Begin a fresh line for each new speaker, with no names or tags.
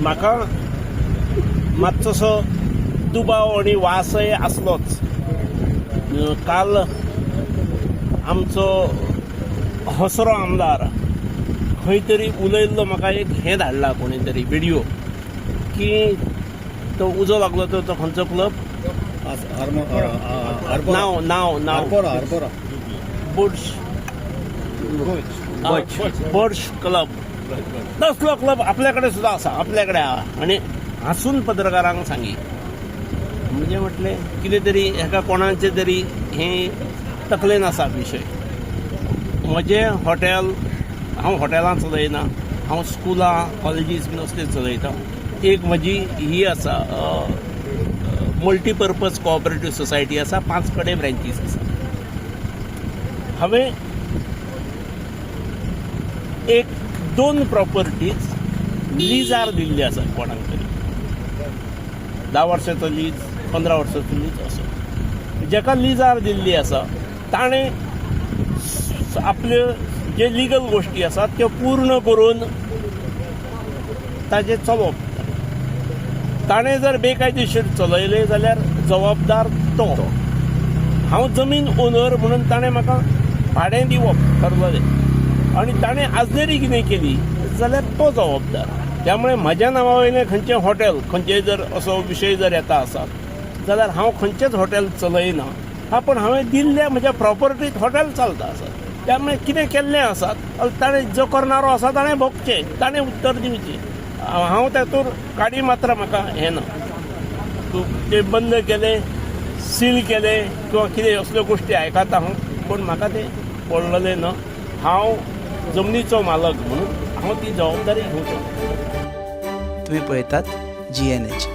म्हाका मातसोसो दुबाव आणि वासय आसलोच. काल आमचो हसरो आमदार खंय तरी उलयल्लो म्हाका एक हें धाडला कोणी तरी व्हिडिओ की तो उजो लागलो तो खंयचो क्लब नाव बुर्ज क्लब तसलो क्लब आपल्याकडे सुद्धा आसा आपल्याकडे आहा आनी हांसून पत्रकारांक सांगी म्हणजे म्हटलें कितें तरी हेका कोणाचे तरी हें तकलेन आसा विशय. म्हजें हॉटेल हांव हॉटेलां चलयना, हांव स्कुलां कॉलेजीस बीन असले चलयता. एक म्हजी ही आसा मल्टीपर्पज कोऑपरेटीव सोसायटी आसा, 5 कडेन ब्रँचीस आसा. हांवें 1-2 प्रॉपर्टीज लिजार दिल्ली आसा कोणाक तरी. 10 वर्सांचो लीज, 15 वर्सांचो लीज असो. जेका लिजार दिल्ली आसा ताणें आपल्यो जे लिगल गोश्टी आसात त्यो पूर्ण करून ताजें चलोवप. ताणें जर बेकायदेशीर चलयले जाल्यार जबाबदार तो. हांव जमीन ओनर म्हणून ताणें म्हाका भाडें दिवप ठरलेलें आनी ताणें आजनेरी कितें केली जाल्यार तो जबाबदार. त्यामुळे म्हज्या नांवा वयलें खंयचें हॉटेल खंयचेय जर असो विशय जर येता आसत जाल्यार हांव खंयचेंच हॉटेल चलयना. हा पण हांवें दिल्ल्या म्हज्या प्रॉपर्टींत हॉटेल चलता आसत. त्यामुळे कितें केल्लें आसात ताणें जो करणारो आसा ताणें भोगचें, ताणें उत्तर दिवचें. हांव तातूंत काडी मात्र म्हाका हें ना. ते बंद केले, सील केले किंवा कितें असल्यो गोश्टी आयकता हांव, पूण म्हाका तें पडलेलें ना. हांव जमनीचो मालक म्हणून हांव ती जबाबदारी घेवचो.
तुम्ही पळयतात GNH.